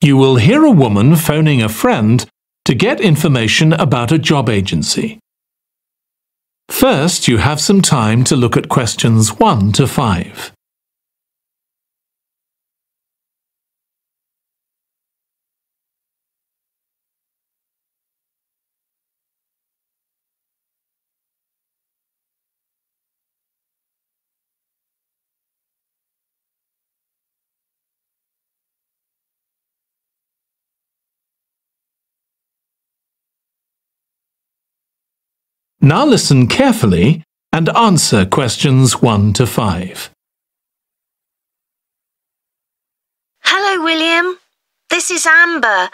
You will hear a woman phoning a friend to get information about a job agency. First, you have some time to look at questions 1 to 5. Now listen carefully and answer questions 1 to 5. Hello, William. This is Amber.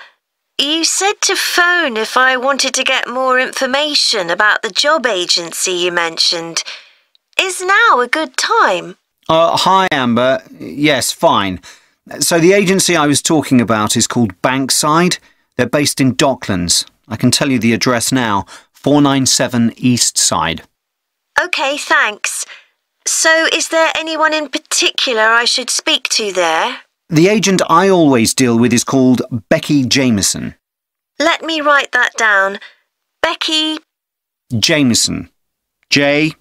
You said to phone if I wanted to get more information about the job agency you mentioned. Is now a good time? Hi, Amber. Yes, fine. So the agency I was talking about is called Bankside. They're based in Docklands. I can tell you the address now. 497 East Side. OK, thanks. So is there anyone in particular I should speak to there? The agent I always deal with is called Becky Jameson. Let me write that down. Becky... Jameson. Jameson.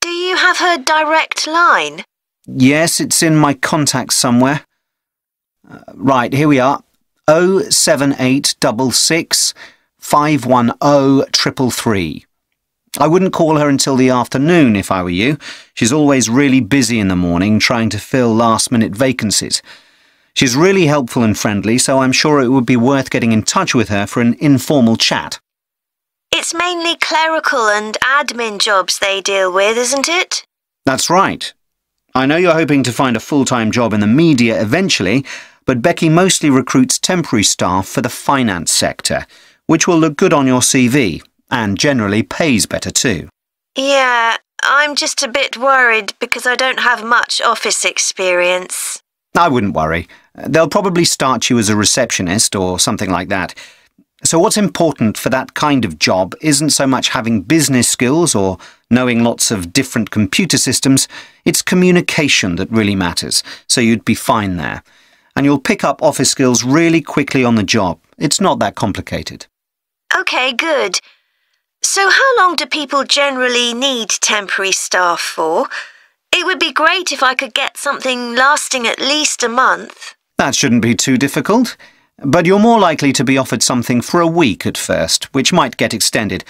Do you have her direct line? Yes, it's in my contacts somewhere. Right, here we are. 07866 510 333. I wouldn't call her until the afternoon if I were you. She's always really busy in the morning trying to fill last-minute vacancies. She's really helpful and friendly, so I'm sure it would be worth getting in touch with her for an informal chat. It's mainly clerical and admin jobs they deal with, isn't it? That's right. I know you're hoping to find a full-time job in the media eventually, but Becky mostly recruits temporary staff for the finance sector, which will look good on your CV and generally pays better too. Yeah, I'm just a bit worried because I don't have much office experience. I wouldn't worry. They'll probably start you as a receptionist or something like that. So what's important for that kind of job isn't so much having business skills or knowing lots of different computer systems. It's communication that really matters, so you'd be fine there. And you'll pick up office skills really quickly on the job. It's not that complicated. OK, good. So how long do people generally need temporary staff for? It would be great if I could get something lasting at least a month. That shouldn't be too difficult. But you're more likely to be offered something for a week at first, which might get extended.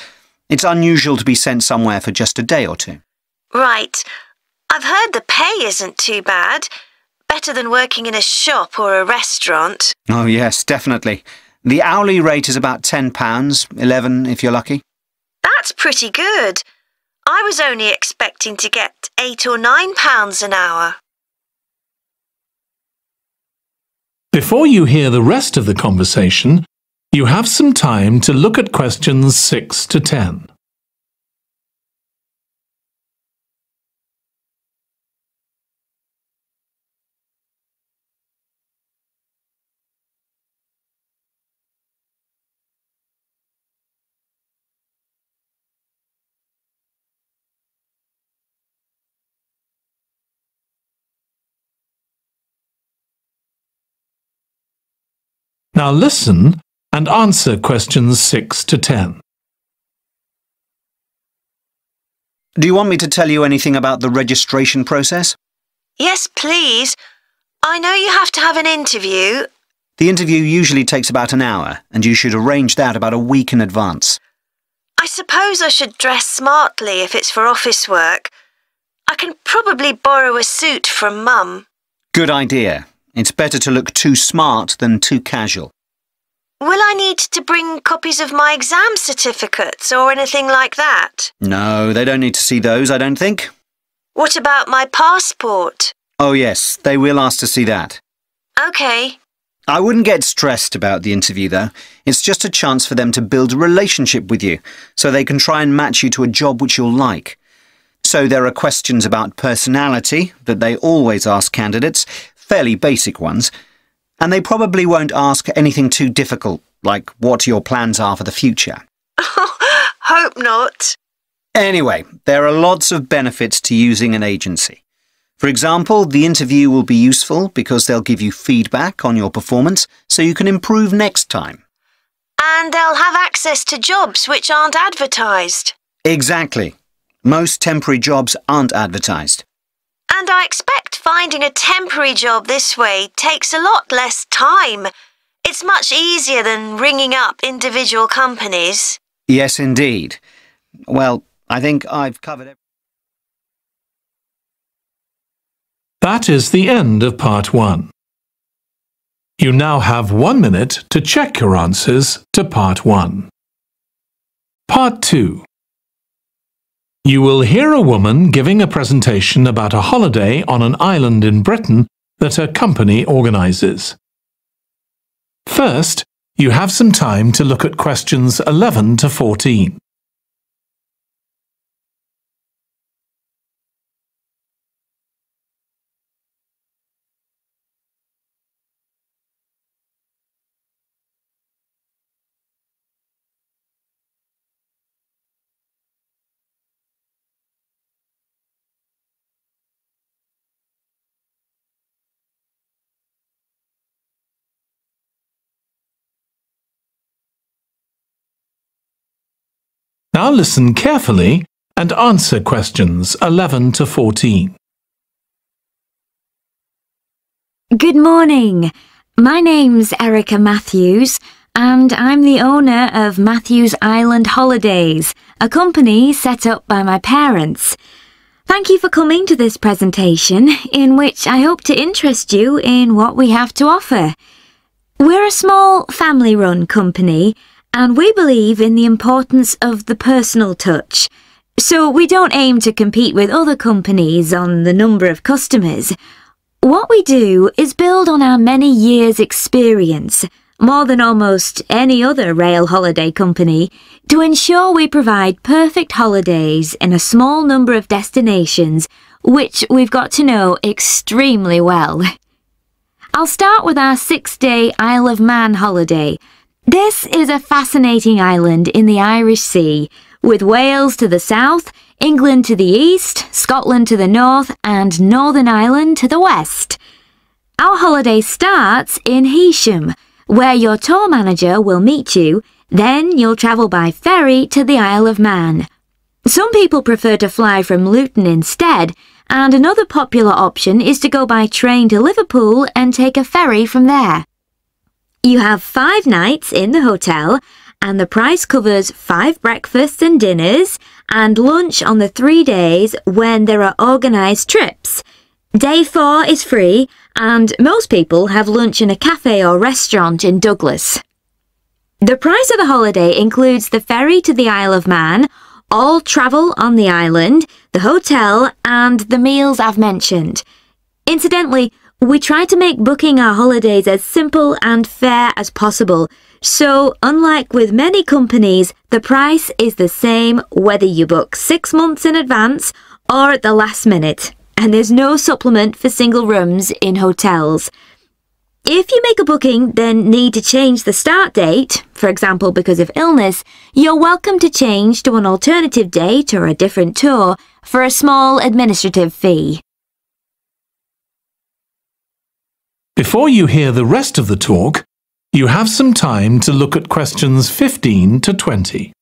It's unusual to be sent somewhere for just a day or two. Right. I've heard the pay isn't too bad. Better than working in a shop or a restaurant. Oh yes, definitely. The hourly rate is about £10, $11 if you're lucky. That's pretty good. I was only expecting to get £8 or £9 an hour. Before you hear the rest of the conversation, you have some time to look at questions 6 to 10. Now listen and answer questions 6 to 10. Do you want me to tell you anything about the registration process? Yes, please. I know you have to have an interview. The interview usually takes about an hour, and you should arrange that about a week in advance. I suppose I should dress smartly if it's for office work. I can probably borrow a suit from Mum. Good idea. It's better to look too smart than too casual. Will I need to bring copies of my exam certificates or anything like that? No, they don't need to see those, I don't think. What about my passport? Oh yes, they will ask to see that. OK. I wouldn't get stressed about the interview, though. It's just a chance for them to build a relationship with you, so they can try and match you to a job which you'll like. So there are questions about personality that they always ask candidates, fairly basic ones, and they probably won't ask anything too difficult, like what your plans are for the future. Hope not. Anyway, there are lots of benefits to using an agency. For example, the interview will be useful because they'll give you feedback on your performance so you can improve next time. And they'll have access to jobs which aren't advertised. Exactly. Most temporary jobs aren't advertised. And I expect finding a temporary job this way takes a lot less time. It's much easier than ringing up individual companies. Yes, indeed. Well, I think I've covered everything. That is the end of part 1. You now have 1 minute to check your answers to part 1. Part 2. You will hear a woman giving a presentation about a holiday on an island in Britain that her company organises. First, you have some time to look at questions 11 to 14. Now listen carefully and answer questions 11 to 14. Good morning. My name's Erica Matthews and I'm the owner of Matthews Island Holidays, a company set up by my parents. Thank you for coming to this presentation in which I hope to interest you in what we have to offer. We're a small family-run company and we believe in the importance of the personal touch. So we don't aim to compete with other companies on the number of customers. What we do is build on our many years' experience, more than almost any other rail holiday company, to ensure we provide perfect holidays in a small number of destinations, which we've got to know extremely well. I'll start with our 6-day Isle of Man holiday. This is a fascinating island in the Irish Sea, with Wales to the south, England to the east, Scotland to the north, and Northern Ireland to the west. Our holiday starts in Heysham, where your tour manager will meet you, then you'll travel by ferry to the Isle of Man. Some people prefer to fly from Luton instead, and another popular option is to go by train to Liverpool and take a ferry from there. You have 5 nights in the hotel, and the price covers 5 breakfasts and dinners, and lunch on the 3 days when there are organised trips. Day 4 is free, and most people have lunch in a cafe or restaurant in Douglas. The price of the holiday includes the ferry to the Isle of Man, all travel on the island, the hotel, and the meals I've mentioned. Incidentally, we try to make booking our holidays as simple and fair as possible, so unlike with many companies, the price is the same whether you book 6 months in advance or at the last minute, and there's no supplement for single rooms in hotels. If you make a booking then need to change the start date, for example because of illness, you're welcome to change to an alternative date or a different tour for a small administrative fee. Before you hear the rest of the talk, you have some time to look at questions 15 to 20.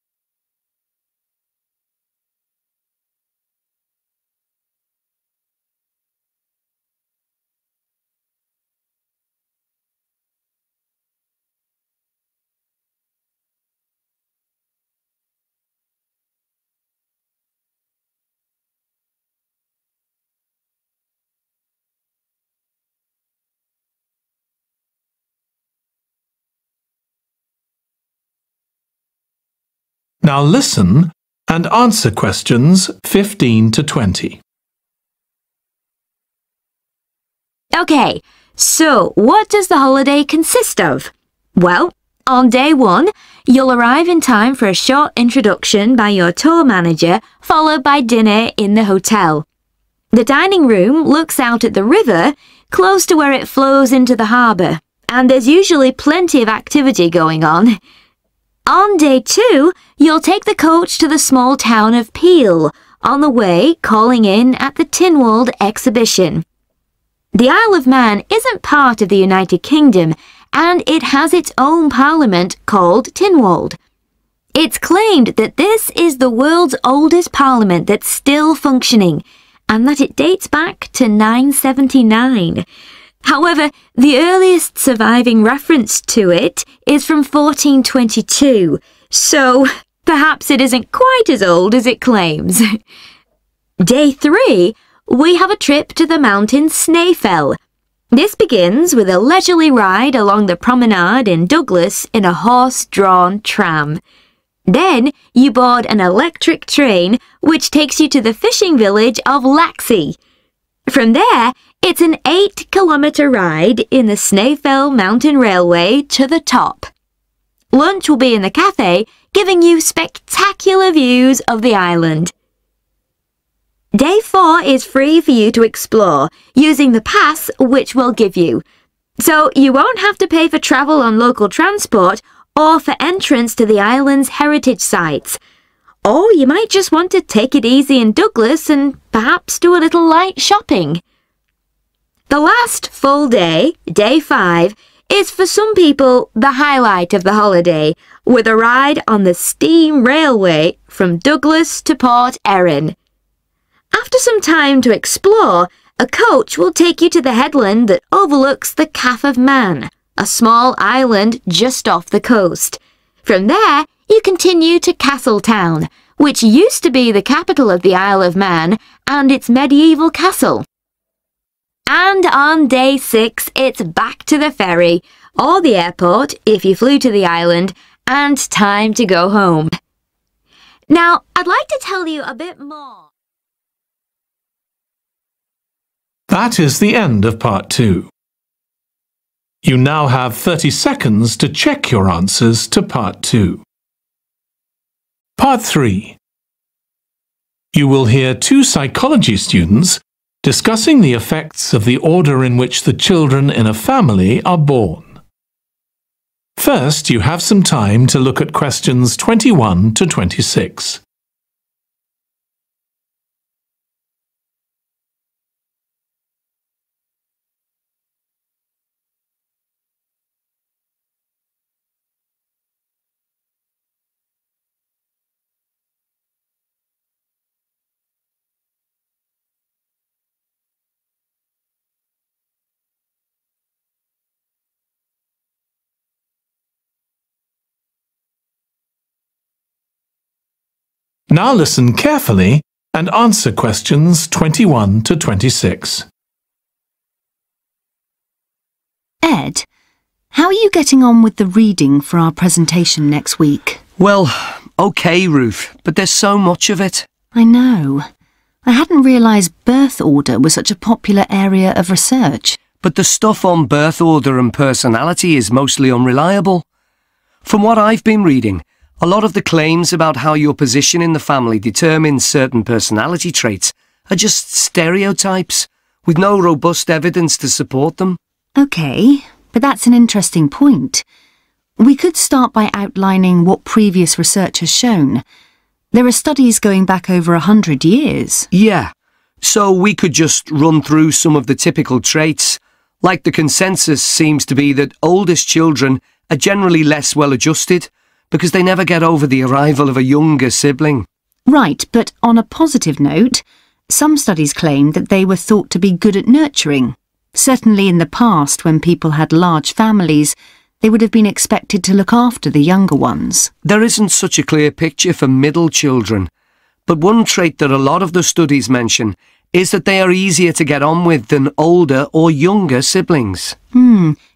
Now listen and answer questions 15 to 20. Okay, so what does the holiday consist of? Well, on day 1, you'll arrive in time for a short introduction by your tour manager, followed by dinner in the hotel. The dining room looks out at the river, close to where it flows into the harbour, and there's usually plenty of activity going on. On day 2, you'll take the coach to the small town of Peel, on the way calling in at the Tynwald exhibition. The Isle of Man isn't part of the United Kingdom, and it has its own parliament called Tynwald. It's claimed that this is the world's oldest parliament that's still functioning, and that it dates back to 979. However, the earliest surviving reference to it is from 1422, so perhaps it isn't quite as old as it claims. Day 3, we have a trip to the mountain Snaefell. This begins with a leisurely ride along the promenade in Douglas in a horse-drawn tram. Then you board an electric train which takes you to the fishing village of Laxey. From there, it's an 8-kilometre ride in the Snaefell Mountain Railway to the top. Lunch will be in the cafe, giving you spectacular views of the island. Day 4 is free for you to explore, using the pass which we'll give you. So you won't have to pay for travel on local transport or for entrance to the island's heritage sites. Or you might just want to take it easy in Douglas and perhaps do a little light shopping. The last full day, Day 5, is for some people the highlight of the holiday, with a ride on the steam railway from Douglas to Port Erin. After some time to explore, a coach will take you to the headland that overlooks the Calf of Man, a small island just off the coast. From there, you continue to Castletown, which used to be the capital of the Isle of Man and its medieval castle. And on Day 6, it's back to the ferry, or the airport if you flew to the island, and time to go home. Now, I'd like to tell you a bit more. That is the end of Part 2. You now have 30 seconds to check your answers to Part 2. Part 3. You will hear 2 psychology students discussing the effects of the order in which the children in a family are born. First, you have some time to look at questions 21 to 26. Now listen carefully and answer questions 21 to 26. Ed, how are you getting on with the reading for our presentation next week? Well, okay, Ruth, but there's so much of it. I know. I hadn't realised birth order was such a popular area of research. But the stuff on birth order and personality is mostly unreliable. From what I've been reading, a lot of the claims about how your position in the family determines certain personality traits are just stereotypes, with no robust evidence to support them. OK, but that's an interesting point. We could start by outlining what previous research has shown. There are studies going back over 100 years. Yeah, so we could just run through some of the typical traits. Like the consensus seems to be that oldest children are generally less well-adjusted, because they never get over the arrival of a younger sibling. Right, but on a positive note, some studies claim that they were thought to be good at nurturing. Certainly in the past, when people had large families, they would have been expected to look after the younger ones. There isn't such a clear picture for middle children, but one trait that a lot of the studies mention is that they are easier to get on with than older or younger siblings.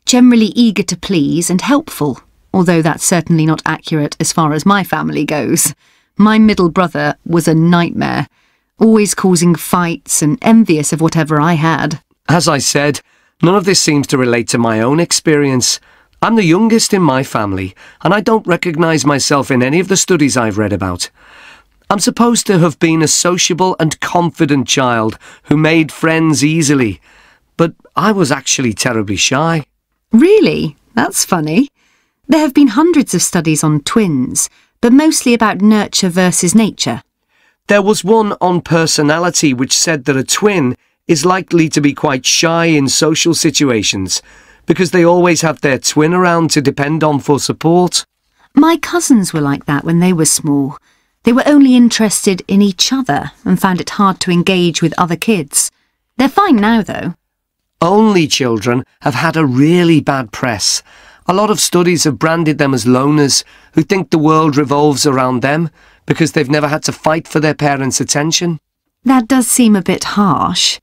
Generally eager to please and helpful. Although that's certainly not accurate as far as my family goes. My middle brother was a nightmare, always causing fights and envious of whatever I had. As I said, none of this seems to relate to my own experience. I'm the youngest in my family, and I don't recognise myself in any of the studies I've read about. I'm supposed to have been a sociable and confident child who made friends easily, but I was actually terribly shy. Really? That's funny. There have been hundreds of studies on twins, but mostly about nurture versus nature. There was one on personality which said that a twin is likely to be quite shy in social situations because they always have their twin around to depend on for support. My cousins were like that when they were small. They were only interested in each other and found it hard to engage with other kids. They're fine now, though. Only children have had a really bad press. A lot of studies have branded them as loners who think the world revolves around them because they've never had to fight for their parents' attention. That does seem a bit harsh.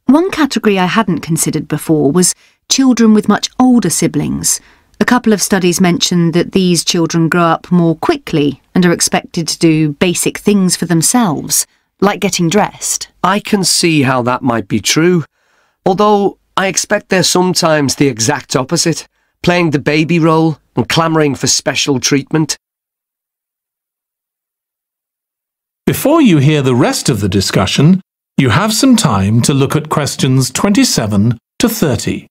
One category I hadn't considered before was children with much older siblings. A couple of studies mentioned that these children grow up more quickly and are expected to do basic things for themselves, like getting dressed. I can see how that might be true, although I expect they're sometimes the exact opposite, playing the baby role and clamouring for special treatment. Before you hear the rest of the discussion, you have some time to look at questions 27 to 30.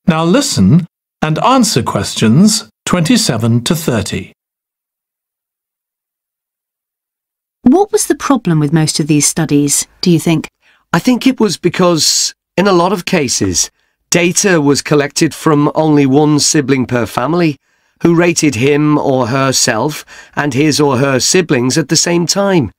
Now listen and answer questions 27 to 30. What was the problem with most of these studies, do you think? I think it was because, in a lot of cases, data was collected from only one sibling per family, who rated him or herself and his or her siblings at the same time.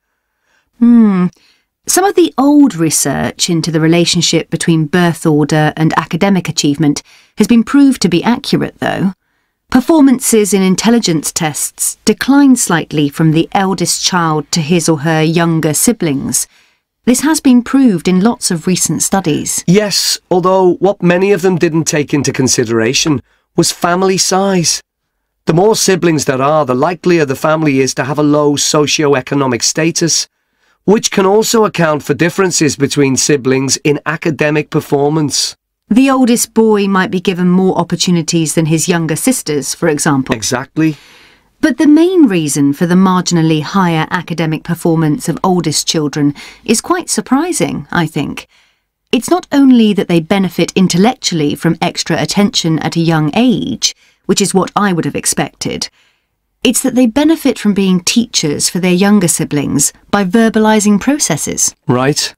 Some of the old research into the relationship between birth order and academic achievement has been proved to be accurate, though. Performances in intelligence tests decline slightly from the eldest child to his or her younger siblings. This has been proved in lots of recent studies. Yes, although what many of them didn't take into consideration was family size. The more siblings there are, the likelier the family is to have a low socio-economic status, which can also account for differences between siblings in academic performance. The oldest boy might be given more opportunities than his younger sisters, for example. Exactly. But the main reason for the marginally higher academic performance of oldest children is quite surprising, I think. It's not only that they benefit intellectually from extra attention at a young age, which is what I would have expected. It's that they benefit from being teachers for their younger siblings by verbalising processes. Right.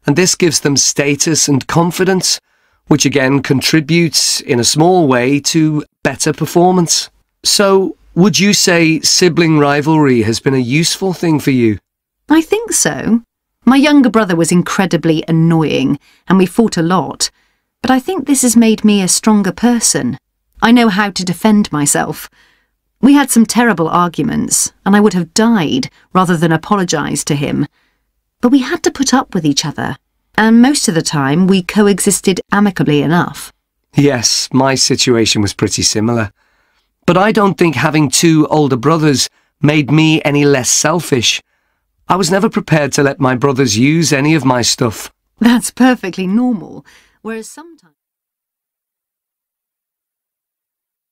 And this gives them status and confidence, which again contributes in a small way to better performance. So, would you say sibling rivalry has been a useful thing for you? I think so. My younger brother was incredibly annoying, and we fought a lot. But I think this has made me a stronger person. I know how to defend myself. We had some terrible arguments, and I would have died rather than apologise to him. But we had to put up with each other, and most of the time we coexisted amicably enough. Yes, my situation was pretty similar. But I don't think having two older brothers made me any less selfish. I was never prepared to let my brothers use any of my stuff. That's perfectly normal, whereas sometimes...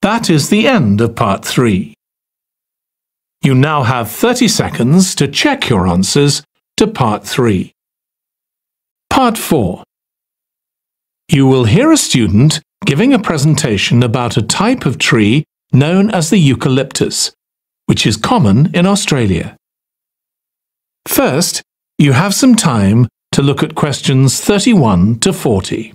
That is the end of part 3. You now have 30 seconds to check your answers to part 3. Part 4. You will hear a student giving a presentation about a type of tree known as the eucalyptus, which is common in Australia. First, you have some time to look at questions 31 to 40.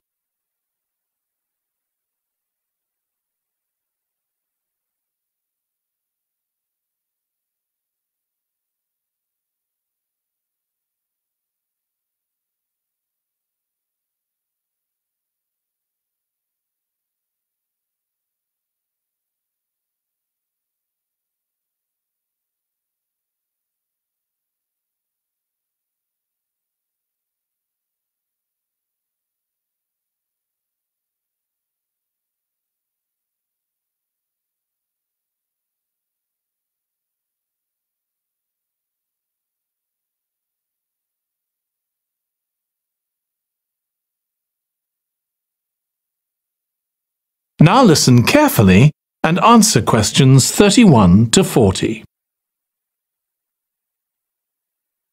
Now listen carefully and answer questions 31 to 40.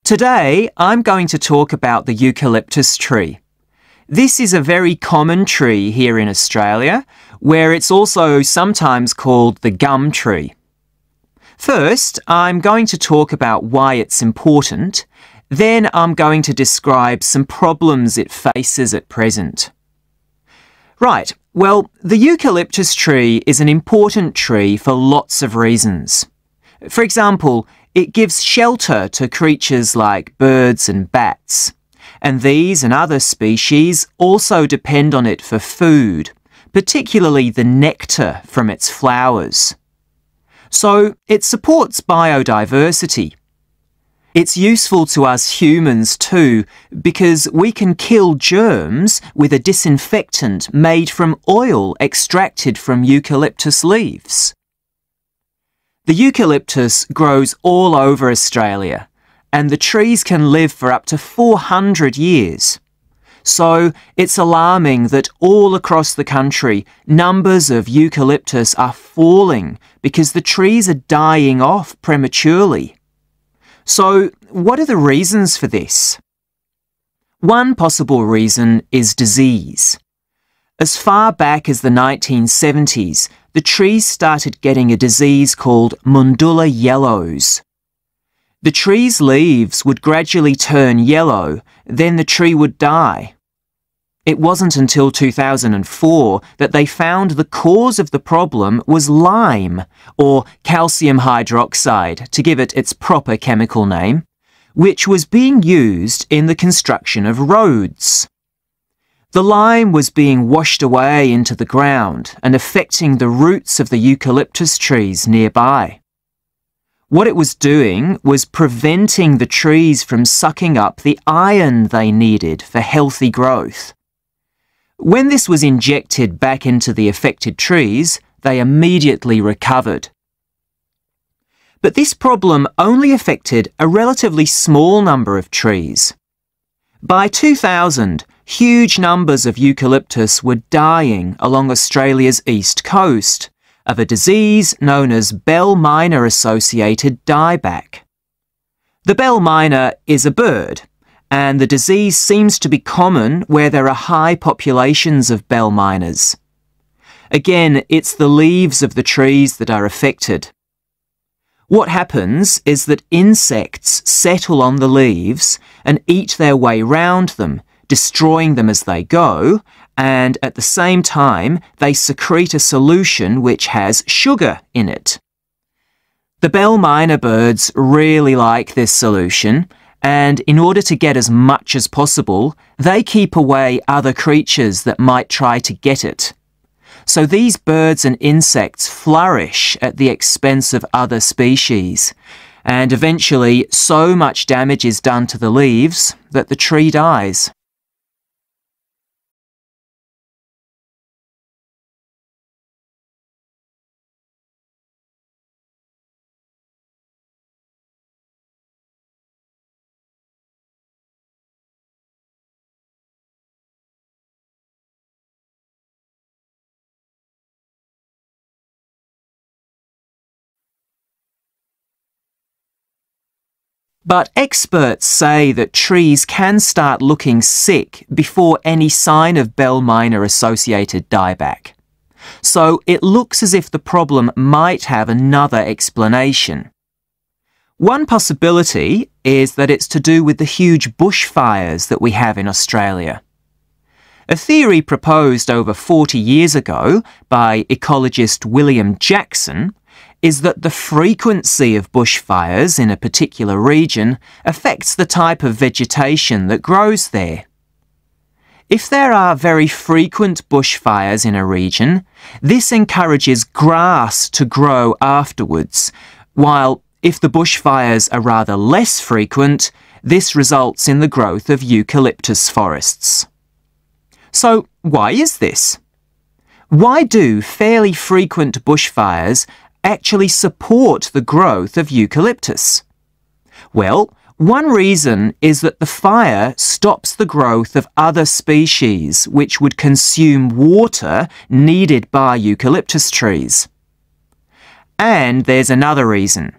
Today, I'm going to talk about the eucalyptus tree. This is a very common tree here in Australia, where it's also sometimes called the gum tree. First, I'm going to talk about why it's important. Then I'm going to describe some problems it faces at present. Right, well, the eucalyptus tree is an important tree for lots of reasons. For example, it gives shelter to creatures like birds and bats, and these and other species also depend on it for food, particularly the nectar from its flowers. So it supports biodiversity. It's useful to us humans too, because we can kill germs with a disinfectant made from oil extracted from eucalyptus leaves. The eucalyptus grows all over Australia, and the trees can live for up to 400 years. So it's alarming that all across the country, numbers of eucalyptus are falling because the trees are dying off prematurely. So what are the reasons for this? One possible reason is disease. As far back as the 1970s, the trees started getting a disease called Mundula yellows. The tree's leaves would gradually turn yellow, then the tree would die. It wasn't until 2004 that they found the cause of the problem was lime, or calcium hydroxide, to give it its proper chemical name, which was being used in the construction of roads. The lime was being washed away into the ground and affecting the roots of the eucalyptus trees nearby. What it was doing was preventing the trees from sucking up the iron they needed for healthy growth. When this was injected back into the affected trees, they immediately recovered. But this problem only affected a relatively small number of trees. By 2000, huge numbers of eucalyptus were dying along Australia's east coast of a disease known as bell miner-associated dieback. The bell miner is a bird, and the disease seems to be common where there are high populations of bell miners. Again, it's the leaves of the trees that are affected. What happens is that insects settle on the leaves and eat their way round them, destroying them as they go, and at the same time they secrete a solution which has sugar in it. The bell miner birds really like this solution, and in order to get as much as possible, they keep away other creatures that might try to get it. So these birds and insects flourish at the expense of other species, and eventually so much damage is done to the leaves that the tree dies. But experts say that trees can start looking sick before any sign of bell miner-associated dieback. So it looks as if the problem might have another explanation. One possibility is that it's to do with the huge bushfires that we have in Australia. A theory proposed over 40 years ago by ecologist William Jackson is that the frequency of bushfires in a particular region affects the type of vegetation that grows there. If there are very frequent bushfires in a region, this encourages grass to grow afterwards, while if the bushfires are rather less frequent, this results in the growth of eucalyptus forests. So why is this? Why do fairly frequent bushfires actually support the growth of eucalyptus? Well, One reason is that the fire stops the growth of other species which would consume water needed by eucalyptus trees. And there's another reason.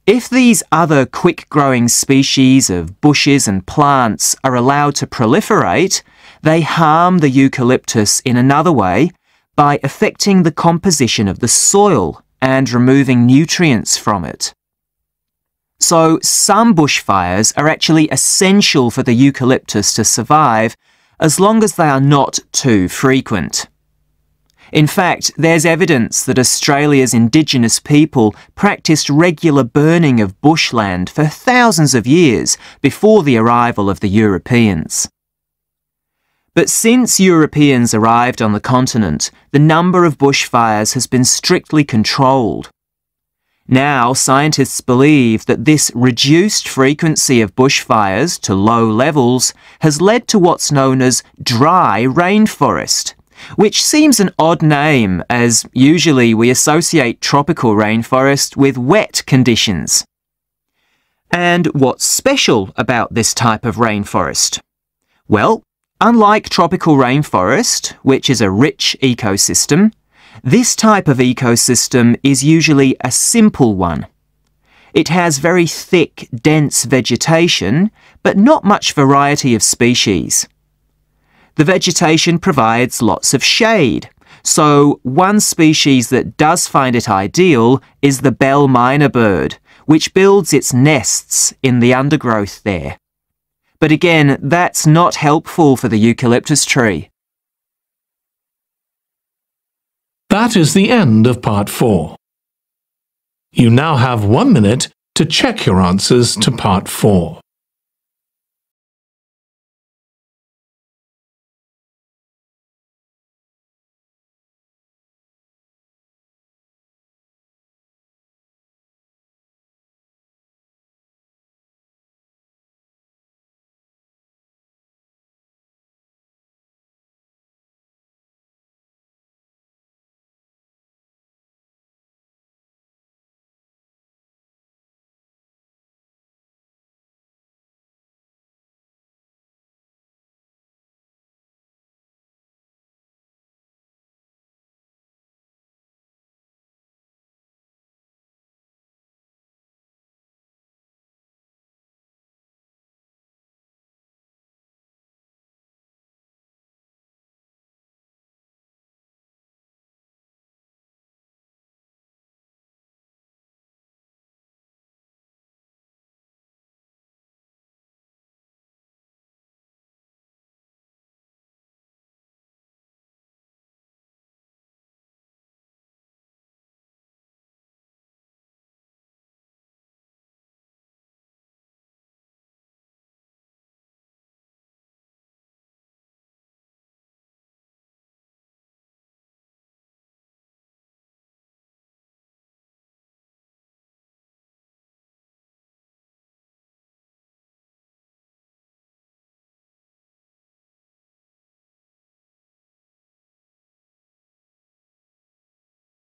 If these other quick-growing species of bushes and plants are allowed to proliferate, they harm the eucalyptus in another way by affecting the composition of the soil and removing nutrients from it. So some bushfires are actually essential for the eucalyptus to survive as long as they are not too frequent. In fact, there's evidence that Australia's Indigenous people practiced regular burning of bushland for thousands of years before the arrival of the Europeans. But since Europeans arrived on the continent, the number of bushfires has been strictly controlled. Now, scientists believe that this reduced frequency of bushfires to low levels has led to what's known as dry rainforest, which seems an odd name as usually we associate tropical rainforest with wet conditions. And what's special about this type of rainforest? Well, unlike tropical rainforest, which is a rich ecosystem, this type of ecosystem is usually a simple one. It has very thick, dense vegetation, but not much variety of species. The vegetation provides lots of shade, so one species that does find it ideal is the bell myna bird, which builds its nests in the undergrowth there. But again, that's not helpful for the eucalyptus tree. That is the end of part 4. You now have 1 minute to check your answers to part 4.